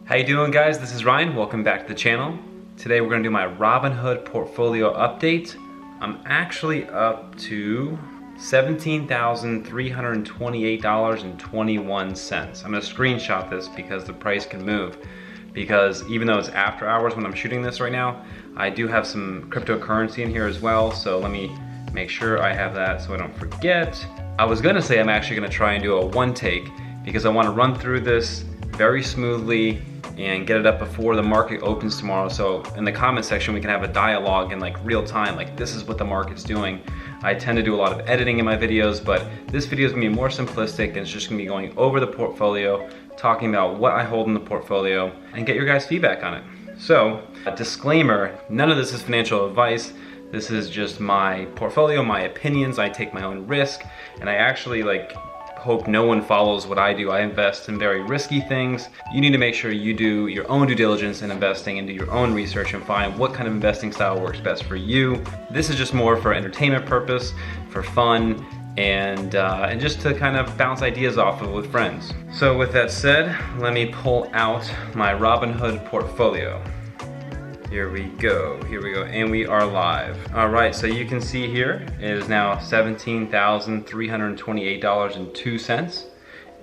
How you doing, guys? This is Ryan. Welcome back to the channel. Today we're going to do my Robinhood portfolio update. I'm actually up to $17,328.21. I'm going to screenshot this because the price can move. Because even though it's after hours when I'm shooting this right now, I do have some cryptocurrency in here as well. So let me make sure I have that so I don't forget. I was going to say I'm actually going to try and do a one take because I want to run through this very smoothly and get it up before the market opens tomorrow. So in the comment section, we can have a dialogue in like real time, like this is what the market's doing. I tend to do a lot of editing in my videos, but this video is gonna be more simplistic and it's just gonna be going over the portfolio, talking about what I hold in the portfolio and get your guys' feedback on it. So, a disclaimer, none of this is financial advice. This is just my portfolio, my opinions. I take my own risk, and I actually hope no one follows what I do. I invest in very risky things. You need to make sure you do your own due diligence in investing and do your own research and find what kind of investing style works best for you. This is just more for entertainment purpose, for fun, and just to kind of bounce ideas off of with friends. So with that said, let me pull out my Robinhood portfolio. Here we go, and we are live. All right, so you can see here it is now $17,328.02.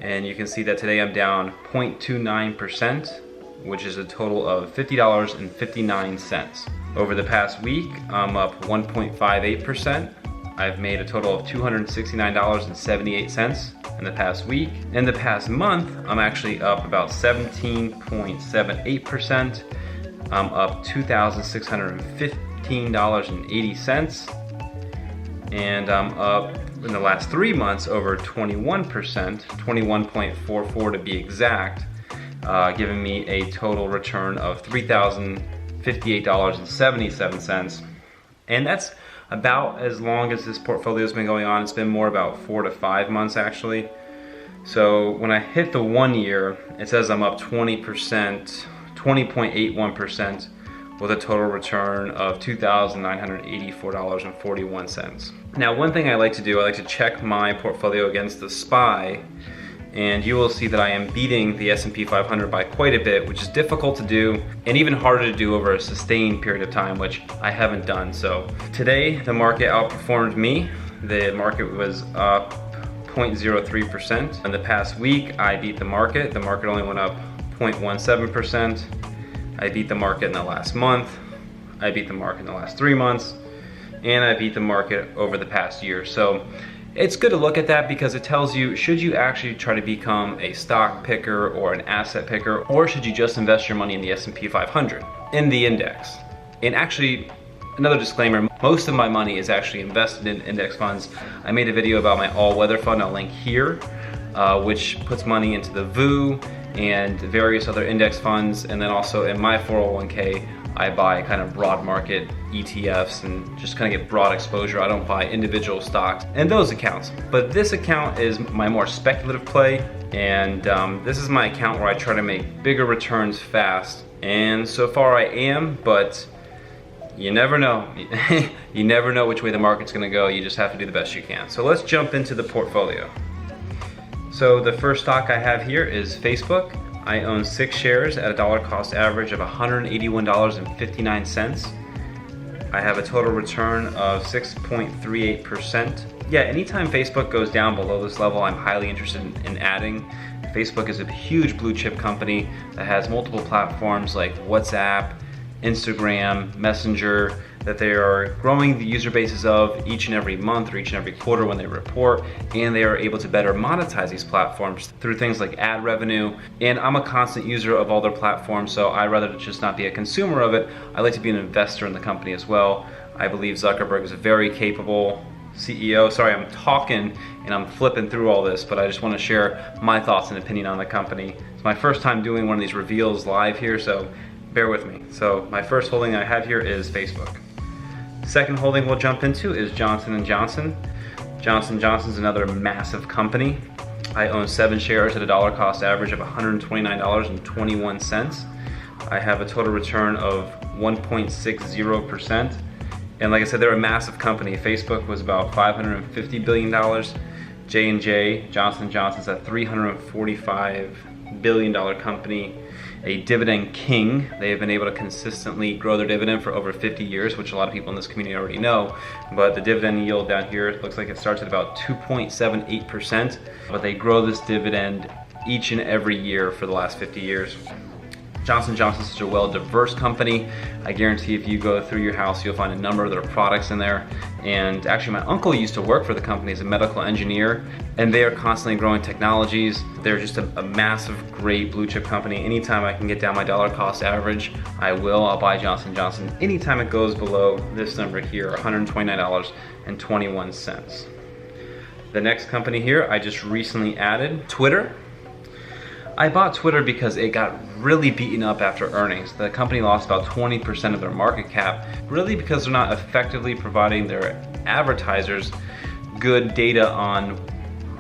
And you can see that today I'm down 0.29%, which is a total of $50.59. Over the past week, I'm up 1.58%. I've made a total of $269.78 in the past week. In the past month, I'm actually up about 17.78%. I'm up $2,615.80, and I'm up in the last 3 months over 21%, 21.44 to be exact, giving me a total return of $3,058.77. And that's about as long as this portfolio has been going on. It's been more about 4 to 5 months actually. So when I hit the 1 year, it says I'm up 20%. 20.81% with a total return of $2,984.41. Now, one thing I like to do, I like to check my portfolio against the SPY, and you will see that I am beating the S&P 500 by quite a bit, which is difficult to do and even harder to do over a sustained period of time, which I haven't done. So today, the market outperformed me. The market was up 0.03%. In the past week, I beat the market. The market only went up 0.17%. I beat the market in the last month. I beat the market in the last 3 months. And I beat the market over the past year. So it's good to look at that because it tells you, should you actually try to become a stock picker or an asset picker, or should you just invest your money in the S&P 500, in the index? And actually, another disclaimer, most of my money is actually invested in index funds. I made a video about my all-weather fund, I'll link here, which puts money into the VU and various other index funds, and then also in my 401k I buy kind of broad market ETFs and just kind of get broad exposure. I don't buy individual stocks in those accounts. But this account is my more speculative play, and this is my account where I try to make bigger returns fast. And so far I am, but you never know. You never know which way the market's gonna go. You just have to do the best you can. So let's jump into the portfolio. So the first stock I have here is Facebook. I own 6 shares at a dollar cost average of $181.59. I have a total return of 6.38%. Yeah, anytime Facebook goes down below this level, I'm highly interested in adding. Facebook is a huge blue chip company that has multiple platforms like WhatsApp, Instagram, Messenger, that they are growing the user bases of each and every month or each and every quarter when they report, and they are able to better monetize these platforms through things like ad revenue. And I'm a constant user of all their platforms, so I'd rather just not be a consumer of it. I like to be an investor in the company as well. I believe Zuckerberg is a very capable CEO. Sorry, I'm talking and I'm flipping through all this, but I just want to share my thoughts and opinion on the company. It's my first time doing one of these reveals live here, so bear with me. So my first holding I have here is Facebook. Second holding we'll jump into is Johnson & Johnson. Johnson & Johnson's another massive company. I own 7 shares at a dollar cost average of $129.21. I have a total return of 1.60%. And like I said, they're a massive company. Facebook was about $550 billion. J&J, Johnson & Johnson's at $345 billion company, a dividend king. They have been able to consistently grow their dividend for over 50 years, which a lot of people in this community already know. But the dividend yield down here looks like it starts at about 2.78%, but they grow this dividend each and every year for the last 50 years. Johnson & Johnson is such a well-diverse company. I guarantee if you go through your house, you'll find a number of their products in there. And actually, my uncle used to work for the company as a medical engineer, and they are constantly growing technologies. They're just a massive, great blue chip company. Anytime I can get down my dollar cost average, I will. I'll buy Johnson & Johnson anytime it goes below this number here, $129.21. The next company here, I just recently added, Twitter. I bought Twitter because it got really beaten up after earnings. The company lost about 20% of their market cap, really because they're not effectively providing their advertisers good data on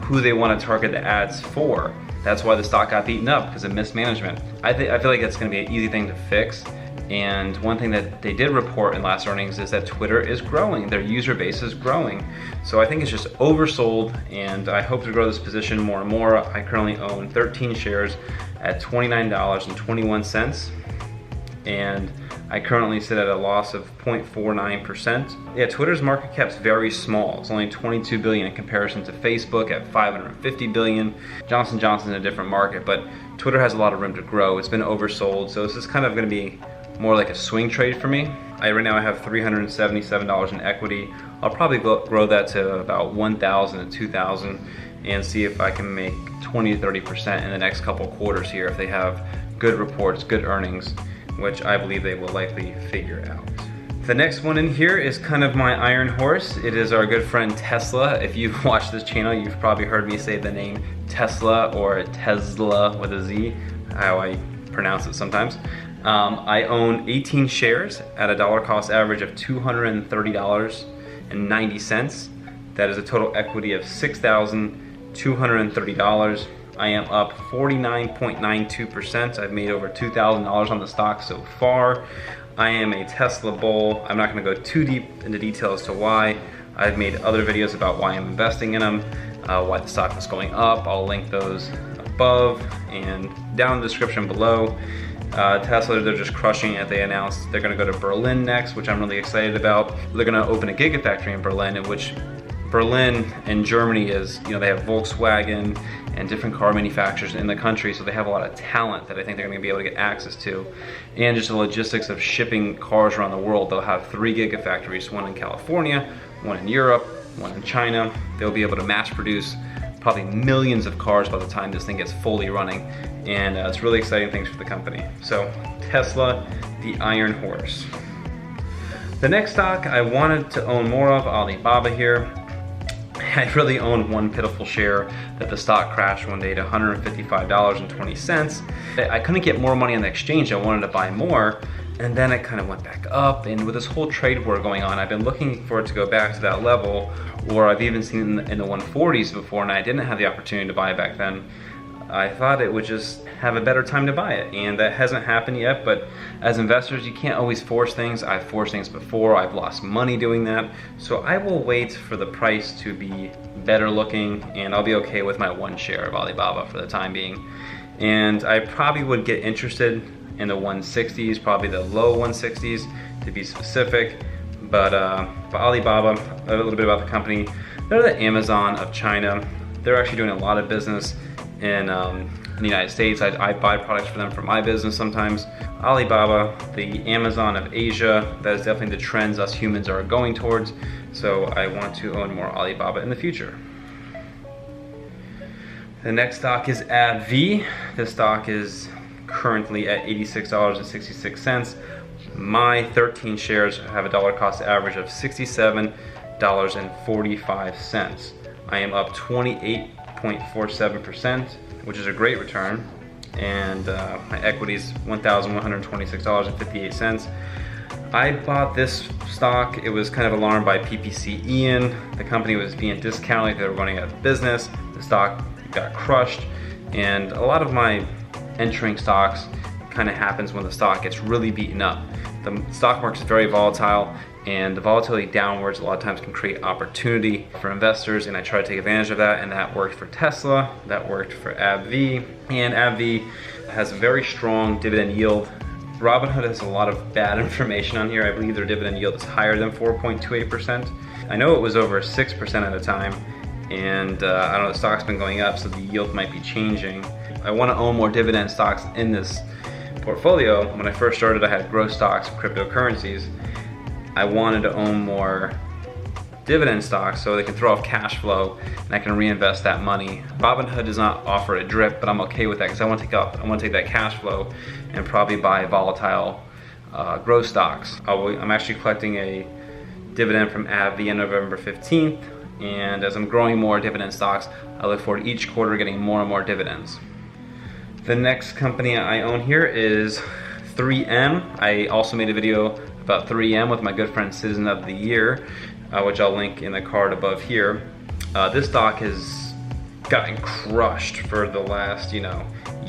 who they want to target the ads for. That's why the stock got beaten up, because of mismanagement. I feel like that's going to be an easy thing to fix. And one thing that they did report in last earnings is that Twitter is growing. Their user base is growing. So I think it's just oversold, and I hope to grow this position more and more. I currently own 13 shares at $29.21. And I currently sit at a loss of 0.49%. Yeah, Twitter's market cap's very small. It's only 22 billion in comparison to Facebook at 550 billion. Johnson & Johnson's in a different market, but Twitter has a lot of room to grow. It's been oversold, so this is kind of gonna be more like a swing trade for me. Right now I have $377 in equity. I'll probably grow that to about 1,000 to 2,000 and see if I can make 20 to 30% in the next couple quarters here if they have good reports, good earnings, which I believe they will likely figure out. The next one in here is kind of my iron horse. It is our good friend Tesla. If you've watched this channel, you've probably heard me say the name Tesla or Tesla with a Z, how I pronounce it sometimes. I own 18 shares at a dollar cost average of $230.90. That is a total equity of $6,230. I am up 49.92%. I've made over $2,000 on the stock so far. I am a Tesla bull. I'm not going to go too deep into detail as to why. I've made other videos about why I'm investing in them, why the stock is going up. I'll link those above and down in the description below. Tesla, they're just crushing it. They announced they're going to go to Berlin next, which I'm really excited about. They're going to open a gigafactory in Berlin, in which Berlin and Germany is, they have Volkswagen and different car manufacturers in the country, so they have a lot of talent that I think they're going to be able to get access to. And just the logistics of shipping cars around the world. They'll have 3 gigafactories, one in California, one in Europe, one in China. They'll be able to mass produce probably millions of cars by the time this thing gets fully running. And it's really exciting things for the company. So Tesla, the iron horse. The next stock I wanted to own more of, Alibaba here. I really owned one pitiful share that the stock crashed one day to $155.20. I couldn't get more money on the exchange. I wanted to buy more, and then it kind of went back up. And with this whole trade war going on, I've been looking for it to go back to that level, or I've even seen it in the 140s before, and I didn't have the opportunity to buy it back then. I thought it would just have a better time to buy it, and that hasn't happened yet. But as investors, you can't always force things. I've forced things before. I've lost money doing that. So I will wait for the price to be better looking, and I'll be okay with my one share of Alibaba for the time being. And I probably would get interested in the 160s, probably the low 160s to be specific. But Alibaba, a little bit about the company. They're the Amazon of China. They're actually doing a lot of business in the United States. I buy products for them for my business sometimes. Alibaba, the Amazon of Asia, that is definitely the trends us humans are going towards. So I want to own more Alibaba in the future. The next stock is AbbVie. This stock is currently at $86.66. My 13 shares have a dollar cost average of $67.45. I am up 28.47%, which is a great return. And my equity is $1,126.58. I bought this stock. It was kind of alarmed by PPC Ian. The company was being discounted like they were running out of business. The stock got crushed. And a lot of my entering stocks kind of happens when the stock gets really beaten up. The stock market is very volatile, and the volatility downwards a lot of times can create opportunity for investors, and I try to take advantage of that, and that worked for Tesla, that worked for AbbVie, and AbbVie has a very strong dividend yield. Robinhood has a lot of bad information on here. I believe their dividend yield is higher than 4.28%. I know it was over 6% at a time, and I don't know, the stock's been going up, so the yield might be changing. I want to own more dividend stocks in this portfolio. When I first started, I had growth stocks and cryptocurrencies. I wanted to own more dividend stocks so they can throw off cash flow and I can reinvest that money. Robinhood does not offer a drip, but I'm okay with that because I want to take that cash flow and probably buy volatile growth stocks. I'm actually collecting a dividend from AbbVie on November 15th, and as I'm growing more dividend stocks, I look forward to each quarter getting more and more dividends. The next company I own here is 3M. I also made a video about 3M with my good friend Citizen of the Year, which I'll link in the card above here. This stock has gotten crushed for the last, the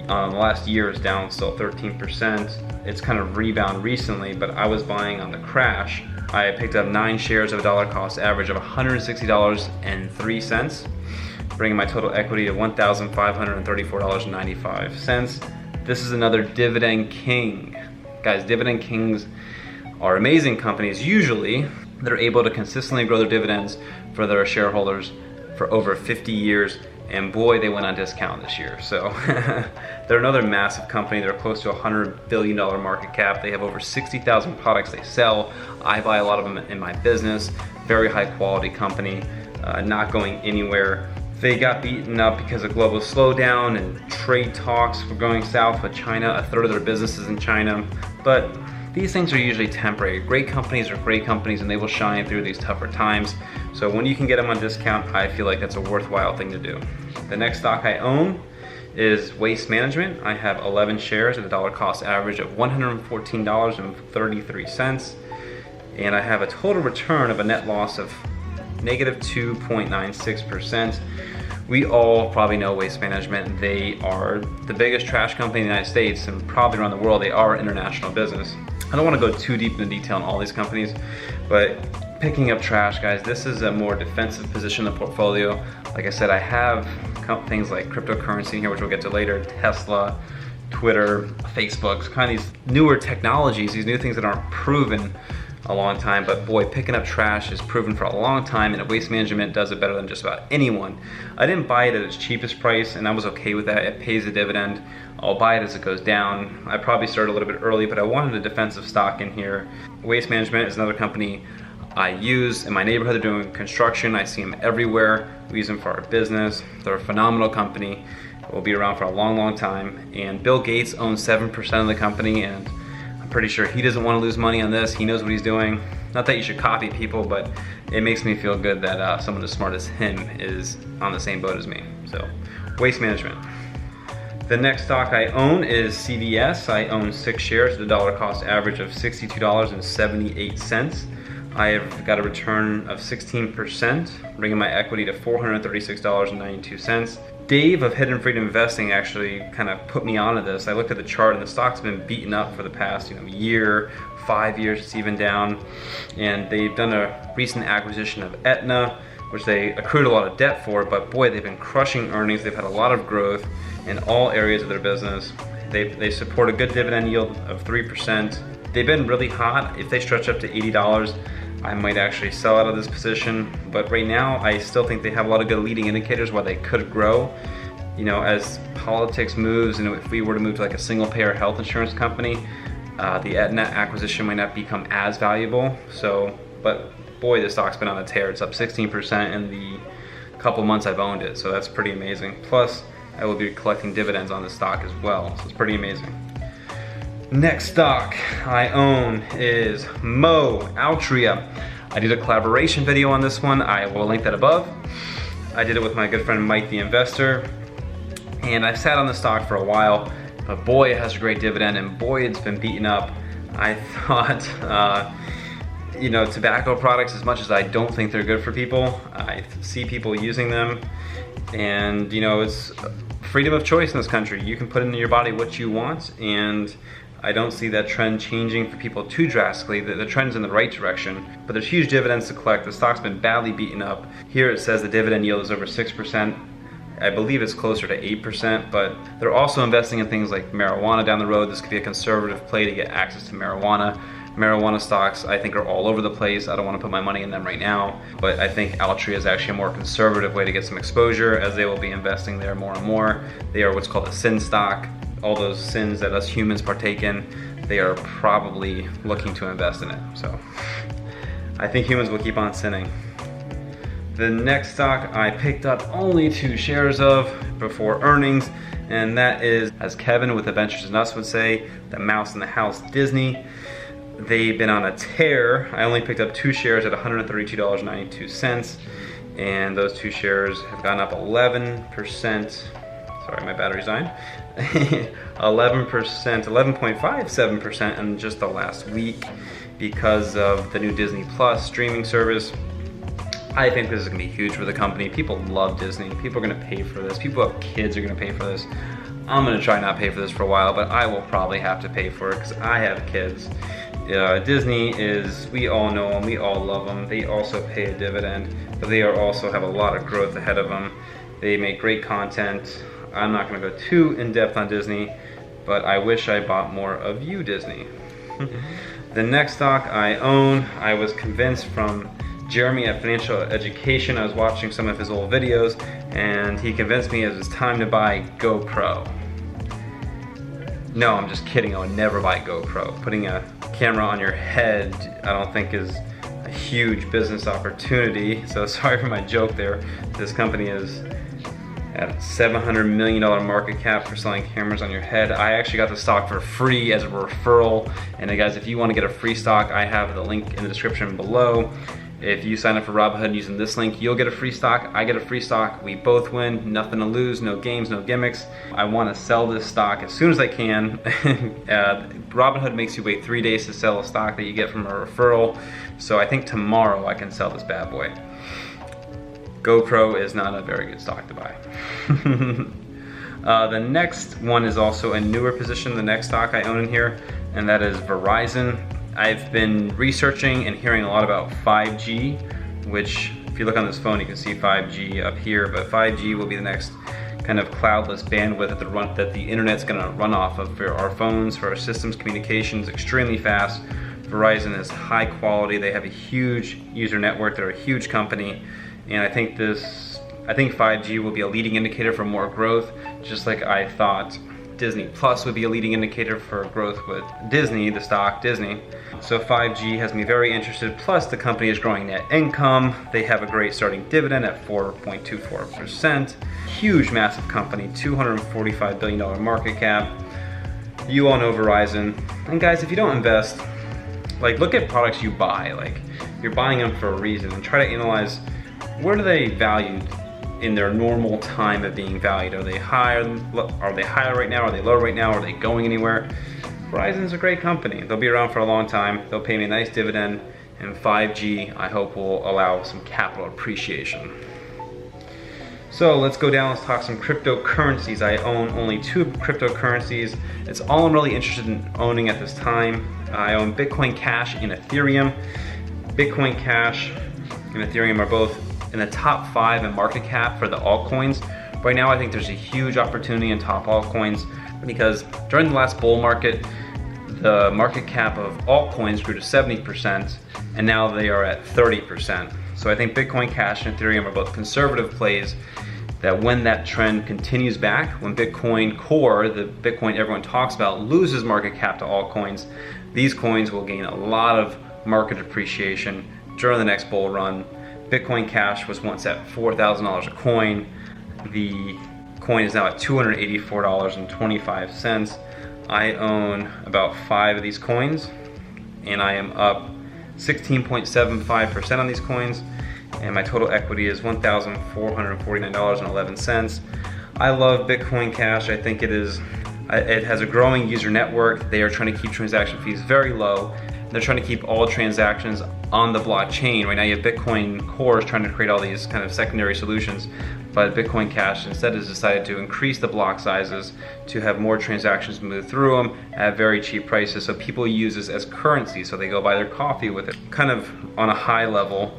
last year is down still 13%. It's kind of rebounded recently, but I was buying on the crash. I picked up 9 shares of a dollar cost average of $160.03, bringing my total equity to $1,534.95. This is another dividend king. Guys, dividend kings are amazing companies. Usually, they're able to consistently grow their dividends for their shareholders for over 50 years, and boy, they went on discount this year. So they're another massive company. They're close to $100 billion market cap. They have over 60,000 products they sell. I buy a lot of them in my business. Very high quality company, not going anywhere. They got beaten up because of global slowdown and trade talks were going south with China. A third of their business is in China, but these things are usually temporary. Great companies are great companies, and they will shine through these tougher times. So when you can get them on discount, I feel like that's a worthwhile thing to do. The next stock I own is Waste Management. I have 11 shares at a dollar cost average of $114.33, and I have a total return of a net loss of negative 2.96%. We all probably know Waste Management. They are the biggest trash company in the United States and probably around the world. They are an international business. I don't want to go too deep into detail on all these companies, but picking up trash, guys, this is a more defensive position in the portfolio. Like I said, I have things like cryptocurrency in here, which we'll get to later, Tesla, Twitter, Facebook, kind of these newer technologies, these new things that aren't proven a long time, but boy, picking up trash is proven for a long time, and Waste Management does it better than just about anyone. I didn't buy it at its cheapest price, and I was okay with that. It pays a dividend. I'll buy it as it goes down. I probably started a little bit early, but I wanted a defensive stock in here. Waste Management is another company I use in my neighborhood. They're doing construction. I see them everywhere. We use them for our business. They're a phenomenal company. Will be around for a long, long time. And Bill Gates owns 7% of the company, and I'm pretty sure he doesn't want to lose money on this. He knows what he's doing. Not that you should copy people, but it makes me feel good that someone as smart as him is on the same boat as me. So, Waste Management. The next stock I own is CVS. I own 6 shares at a dollar cost average of $62.78. I have got a return of 16%, bringing my equity to $436.92. Dave of Hidden Freedom Investing actually kind of put me onto this. I looked at the chart and the stock's been beaten up for the past year, 5 years it's even down. And they've done a recent acquisition of Aetna, which they accrued a lot of debt for, but boy, they've been crushing earnings. They've had a lot of growth in all areas of their business. They support a good dividend yield of 3%. They've been really hot. If they stretch up to $80, I might actually sell out of this position, but right now I still think they have a lot of good leading indicators why they could grow. As politics moves, and if we were to move to like a single payer health insurance company, the Aetna acquisition might not become as valuable. So, but boy, the stock's been on a tear. It's up 16% in the couple months I've owned it, so that's pretty amazing. Plus, I will be collecting dividends on this stock as well, so it's pretty amazing. Next stock I own is Altria. I did a collaboration video on this one. I will link that above. I did it with my good friend Mike the Investor, and I sat on the stock for a while, but boy, it has a great dividend, and boy, it's been beaten up. I thought, tobacco products, as much as I don't think they're good for people, I see people using them, and it's freedom of choice in this country. You can put into your body what you want, and I don't see that trend changing for people too drastically. The trend's in the right direction, but there's huge dividends to collect. The stock's been badly beaten up. Here it says the dividend yield is over 6%. I believe it's closer to 8%, but they're also investing in things like marijuana down the road. This could be a conservative play to get access to marijuana. Marijuana stocks, I think, are all over the place. I don't want to put my money in them right now, but I think Altria is actually a more conservative way to get some exposure, as they will be investing there more and more. They are what's called a sin stock. All those sins that us humans partake in, they are probably looking to invest in it. So I think humans will keep on sinning. The next stock I picked up only 2 shares of before earnings, and that is, as Kevin with Adventures in Us would say, the mouse in the house, Disney. They've been on a tear. I only picked up 2 shares at $132.92, and those 2 shares have gone up 11%. Sorry, my battery's dying. 11.57% in just the last week because of the new Disney Plus streaming service. I think this is gonna be huge for the company. People love Disney. People are gonna pay for this. People who have kids are gonna pay for this. I'm gonna try not pay for this for a while, but I will probably have to pay for it because I have kids. Disney is, we all know them, we all love them. They also pay a dividend, but they are also have a lot of growth ahead of them. They make great content. I'm not gonna go too in depth on Disney, but I wish I bought more of you, Disney. The next stock I own, I was convinced from Jeremy at Financial Education. I was watching some of his old videos, and he convinced me it was time to buy GoPro. No, I'm just kidding. I would never buy GoPro. Putting a camera on your head, I don't think is a huge business opportunity. So sorry for my joke there. This company is at $700 million market cap for selling cameras on your head. I actually got the stock for free as a referral. And guys, if you want to get a free stock, I have the link in the description below. If you sign up for Robinhood using this link, you'll get a free stock, I get a free stock, we both win, nothing to lose, no games, no gimmicks. I want to sell this stock as soon as I can. Robinhood makes you wait 3 days to sell a stock that you get from a referral. So I think tomorrow I can sell this bad boy. GoPro is not a very good stock to buy. The next one is also a newer position, the next stock I own in here, and that is Verizon. I've been researching and hearing a lot about 5G, which if you look on this phone, you can see 5G up here, but 5G will be the next kind of cloudless bandwidth that the internet's gonna run off of for our phones, for our systems, communications, extremely fast. Verizon is high quality. They have a huge user network. They're a huge company. And I think 5G will be a leading indicator for more growth, just like I thought Disney Plus would be a leading indicator for growth with Disney, the stock Disney. So 5G has me very interested, plus the company is growing net income. They have a great starting dividend at 4.24%. Huge, massive company, $245 billion market cap. You all know Verizon. And guys, if you don't invest, like, look at products you buy. Like, you're buying them for a reason, and try to analyze, where are they valued in their normal time of being valued? Are they higher right now? Are they low right now? Are they going anywhere? Verizon's a great company. They'll be around for a long time. They'll pay me a nice dividend, and 5G, I hope, will allow some capital appreciation. So let's go down, let's talk some cryptocurrencies. I own only 2 cryptocurrencies. It's all I'm really interested in owning at this time. I own Bitcoin Cash and Ethereum. Bitcoin Cash and Ethereum are both in the top 5 in market cap for the altcoins. Right now, I think there's a huge opportunity in top altcoins because during the last bull market, the market cap of altcoins grew to 70%, and now they are at 30%. So I think Bitcoin Cash and Ethereum are both conservative plays that when that trend continues back, when Bitcoin Core, the Bitcoin everyone talks about, loses market cap to altcoins, these coins will gain a lot of market appreciation during the next bull run. Bitcoin Cash was once at $4,000 a coin. The coin is now at $284.25. I own about 5 of these coins, and I am up 16.75% on these coins, and my total equity is $1,449.11. I love Bitcoin Cash. I think it has a growing user network. They are trying to keep transaction fees very low. They're trying to keep all transactions on the blockchain. Right now you have Bitcoin cores trying to create all these kind of secondary solutions, but Bitcoin Cash instead has decided to increase the block sizes to have more transactions move through them at very cheap prices. So people use this as currency, so they go buy their coffee with it. Kind of on a high level,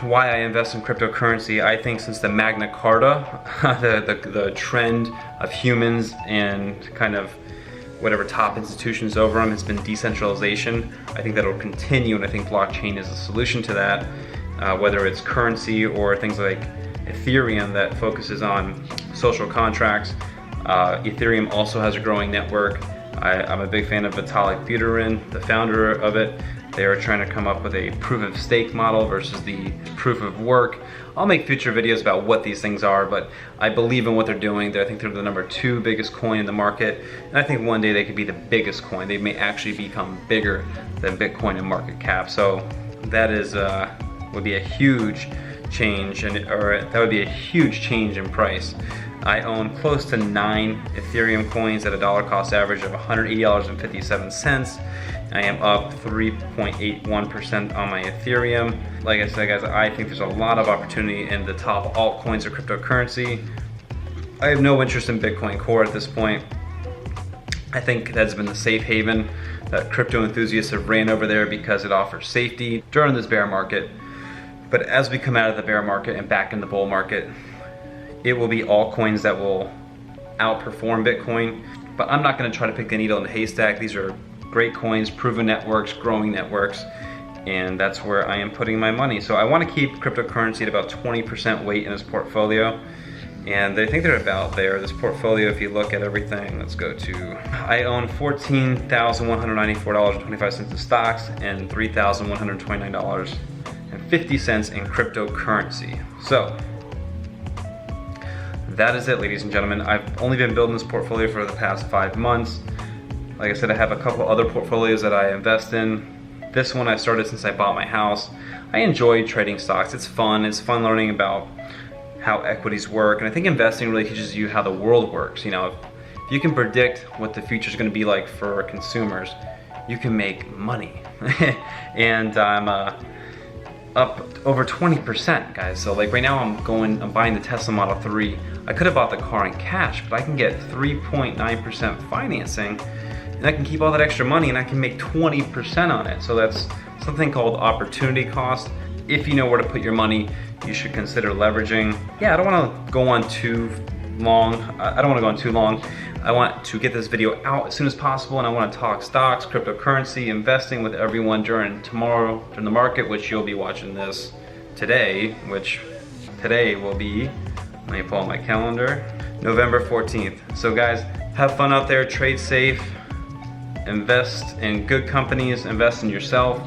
why I invest in cryptocurrency, I think since the Magna Carta, the trend of humans and kind of whatever top institutions over them has been decentralization. I think that'll continue, and I think blockchain is a solution to that, whether it's currency or things like Ethereum that focuses on social contracts. Ethereum also has a growing network. I'm a big fan of Vitalik Buterin, the founder of it. They are trying to come up with a proof of stake model versus the proof of work. I'll make future videos about what these things are, but I believe in what they're doing. I think they're the #2 biggest coin in the market, and I think one day they could be the biggest coin. They may actually become bigger than Bitcoin in market cap. So that is would be a huge change, that would be a huge change in price. I own close to 9 Ethereum coins at a dollar cost average of $180.57. I am up 3.81% on my Ethereum. Like I said, guys, I think there's a lot of opportunity in the top altcoins of cryptocurrency. I have no interest in Bitcoin Core at this point. I think that's been the safe haven that crypto enthusiasts have ran over there because it offers safety during this bear market. But as we come out of the bear market and back in the bull market, it will be altcoins that will outperform Bitcoin. But I'm not going to try to pick the needle in the haystack. These are great coins, proven networks, growing networks, and that's where I am putting my money. So I want to keep cryptocurrency at about 20% weight in this portfolio, and I think they're about there. This portfolio, if you look at everything, let's go to, I own $14,194.25 in stocks and $3,129.50 in cryptocurrency. So that is it, ladies and gentlemen. I've only been building this portfolio for the past 5 months. Like I said, I have a couple other portfolios that I invest in. This one I started since I bought my house. I enjoy trading stocks. It's fun learning about how equities work, and I think investing really teaches you how the world works. You know, if you can predict what the future is going to be like for consumers, you can make money. And I'm up over 20%, guys. So like right now I'm buying the Tesla Model 3. I could have bought the car in cash, but I can get 3.9% financing, and I can keep all that extra money and I can make 20% on it. So that's something called opportunity cost. If you know where to put your money, you should consider leveraging. Yeah, I don't want to go on too long. I want to get this video out as soon as possible, and I want to talk stocks, cryptocurrency, investing with everyone during the market, which you'll be watching this today, which today will be, let me pull out my calendar, November 14th. So guys, have fun out there, trade safe, invest in good companies, invest in yourself.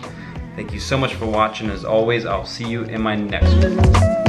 Thank you so much for watching. As always, I'll see you in my next one.